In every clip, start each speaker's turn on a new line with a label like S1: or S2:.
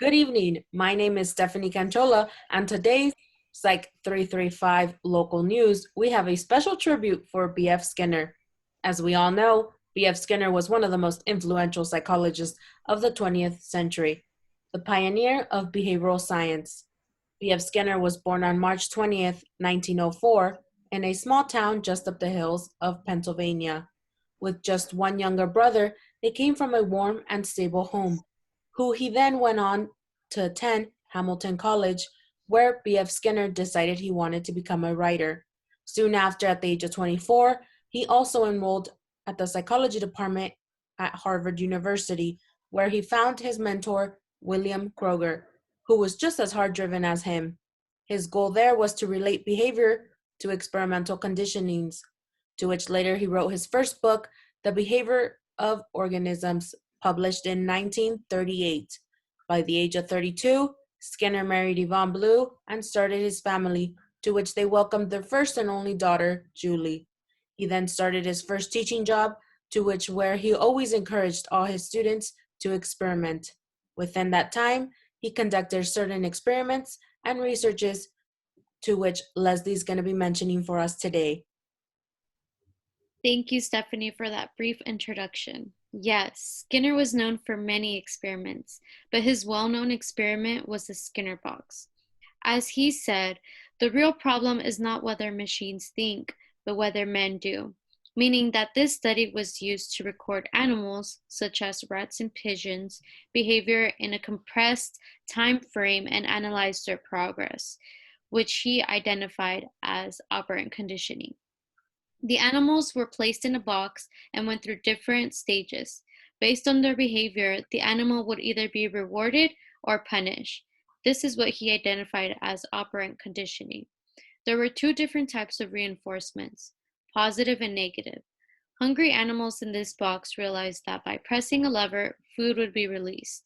S1: Good evening. My name is Stephanie Canchola, and today's Psych 335 local news, we have a special tribute for B.F. Skinner. As we all know, B.F. Skinner was one of the most influential psychologists of the 20th century, the pioneer of behavioral science. B.F. Skinner was born on March 20th, 1904, in a small town just up the hills of Pennsylvania. With just one younger brother, they came from a warm and stable home, who he then went on to attend Hamilton College, where B.F. Skinner decided he wanted to become a writer. Soon after, at the age of 24, he also enrolled at the psychology department at Harvard University, where he found his mentor, William Kroger, who was just as hard driven as him. His goal there was to relate behavior to experimental conditionings, to which later he wrote his first book, The Behavior of Organisms, published in 1938. By the age of 32, Skinner married Yvonne Blue and started his family, to which they welcomed their first and only daughter, Julie. He then started his first teaching job, to which where he always encouraged all his students to experiment. Within that time, he conducted certain experiments and researches to which Leslie's going to be mentioning for us today.
S2: Thank you, Stephanie, for that brief introduction. Yes, Skinner was known for many experiments, but his well-known experiment was the Skinner box. As he said, the real problem is not whether machines think, but whether men do, meaning that this study was used to record animals, such as rats and pigeons, behavior in a compressed time frame and analyze their progress, which he identified as operant conditioning. The animals were placed in a box and went through different stages. Based on their behavior, the animal would either be rewarded or punished. This is what he identified as operant conditioning. There were two different types of reinforcements, positive and negative. Hungry animals in this box realized that by pressing a lever, food would be released.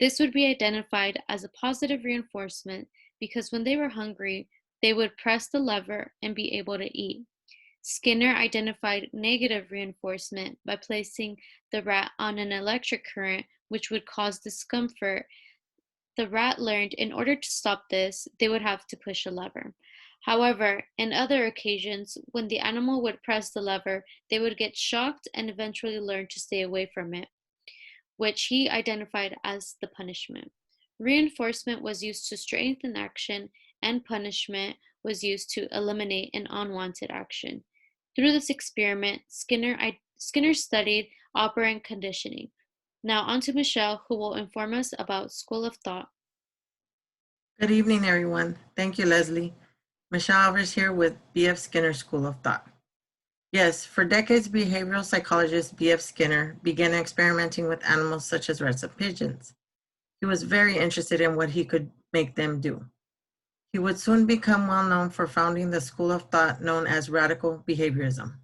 S2: This would be identified as a positive reinforcement because when they were hungry, they would press the lever and be able to eat. Skinner identified negative reinforcement by placing the rat on an electric current, which would cause discomfort. The rat learned in order to stop this, they would have to push a lever. However, in other occasions, when the animal would press the lever, they would get shocked and eventually learn to stay away from it, which he identified as the punishment. Reinforcement was used to strengthen action, and punishment was used to eliminate an unwanted action. Through this experiment, Skinner studied operant conditioning. Now on to Michelle, who will inform us about School of Thought.
S3: Good evening, everyone. Thank you, Leslie. Michelle Alvarez here with B.F. Skinner School of Thought. Yes, for decades, behavioral psychologist B.F. Skinner began experimenting with animals such as rats and pigeons. He was very interested in what he could make them do. He would soon become well known for founding the school of thought known as radical behaviorism.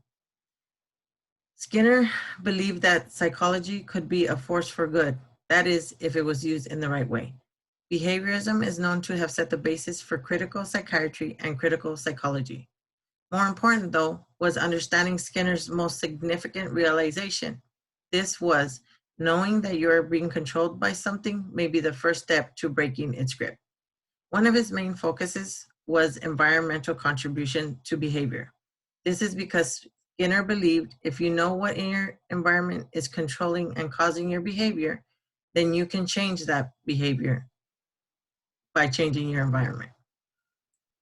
S3: Skinner believed that psychology could be a force for good, that is, if it was used in the right way. Behaviorism is known to have set the basis for critical psychiatry and critical psychology. More important, though, was understanding Skinner's most significant realization. This was knowing that you are being controlled by something may be the first step to breaking its grip. One of his main focuses was environmental contribution to behavior. This is because Skinner believed if you know what in your environment is controlling and causing your behavior, then you can change that behavior by changing your environment.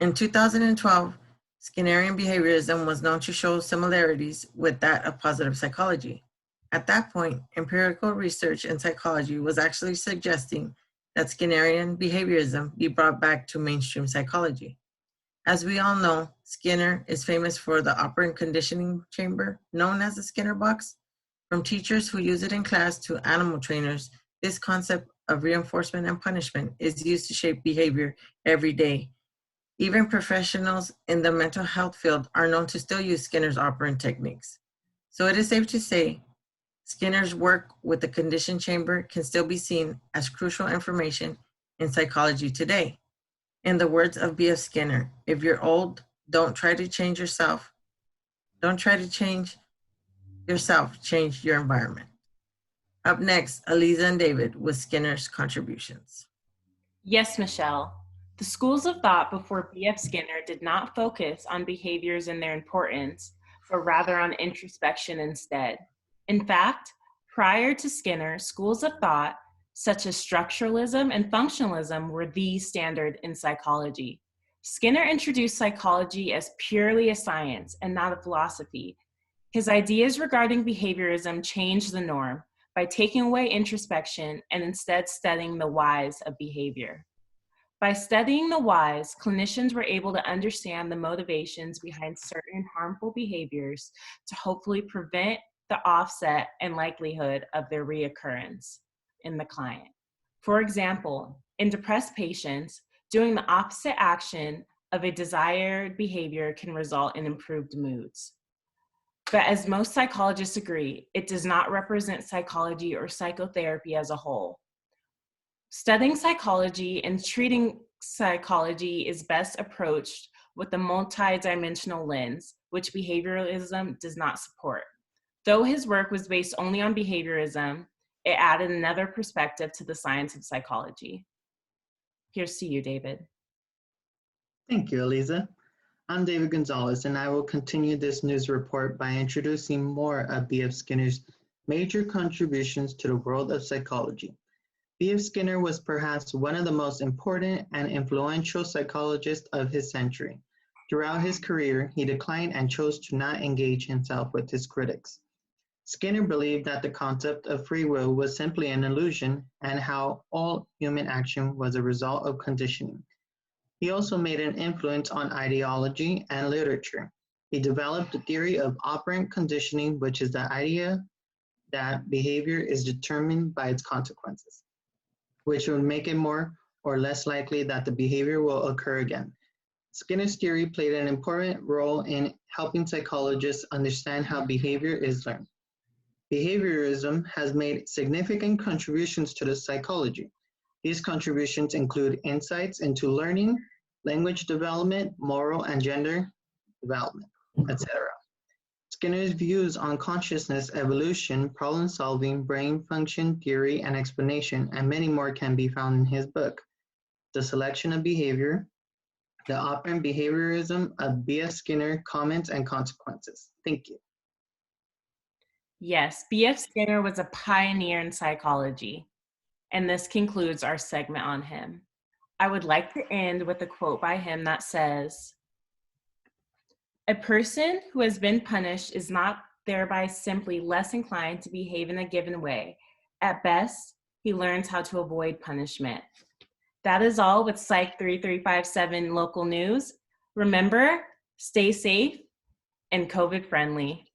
S3: In 2012, Skinnerian behaviorism was known to show similarities with that of positive psychology. At that point, empirical research in psychology was actually suggesting that Skinnerian behaviorism be brought back to mainstream psychology. As we all know, Skinner is famous for the operant conditioning chamber, known as the Skinner box. From teachers who use it in class to animal trainers, this concept of reinforcement and punishment is used to shape behavior every day. Even professionals in the mental health field are known to still use Skinner's operant techniques. So it is safe to say Skinner's work with the condition chamber can still be seen as crucial information in psychology today. In the words of B.F. Skinner, if you're old, don't try to change yourself. Don't try to change yourself, change your environment. Up next, Aliza and David with Skinner's contributions.
S1: Yes, Michelle. The schools of thought before B.F. Skinner did not focus on behaviors and their importance, but rather on introspection instead. In fact, prior to Skinner, schools of thought such as structuralism and functionalism were the standard in psychology. Skinner introduced psychology as purely a science and not a philosophy. His ideas regarding behaviorism changed the norm by taking away introspection and instead studying the whys of behavior. By studying the whys, clinicians were able to understand the motivations behind certain harmful behaviors to hopefully prevent the offset and likelihood of their reoccurrence in the client. For example, in depressed patients, doing the opposite action of a desired behavior can result in improved moods. But as most psychologists agree, it does not represent psychology or psychotherapy as a whole. Studying psychology and treating psychology is best approached with a multidimensional lens, which behavioralism does not support. Though his work was based only on behaviorism, it added another perspective to the science of psychology. Here's to you, David.
S4: Thank you, Eliza. I'm David Gonzalez, and I will continue this news report by introducing more of B.F. Skinner's major contributions to the world of psychology. B.F. Skinner was perhaps one of the most important and influential psychologists of his century. Throughout his career, he declined and chose to not engage himself with his critics. Skinner believed that the concept of free will was simply an illusion and how all human action was a result of conditioning. He also made an influence on ideology and literature. He developed the theory of operant conditioning, which is the idea that behavior is determined by its consequences, which would make it more or less likely that the behavior will occur again. Skinner's theory played an important role in helping psychologists understand how behavior is learned. Behaviorism has made significant contributions to the psychology. These contributions include insights into learning, language development, moral and gender development, etc. Skinner's views on consciousness, evolution, problem-solving, brain function, theory, and explanation, and many more can be found in his book, The Selection of Behavior, The Operant Behaviorism of B.F. Skinner, Comments and Consequences. Thank you.
S1: Yes, B.F. Skinner was a pioneer in psychology, and this concludes our segment on him. I would like to end with a quote by him that says, "A person who has been punished is not thereby simply less inclined to behave in a given way. At best, he learns how to avoid punishment." That is all with Psych 3357 local news. Remember, stay safe and COVID friendly.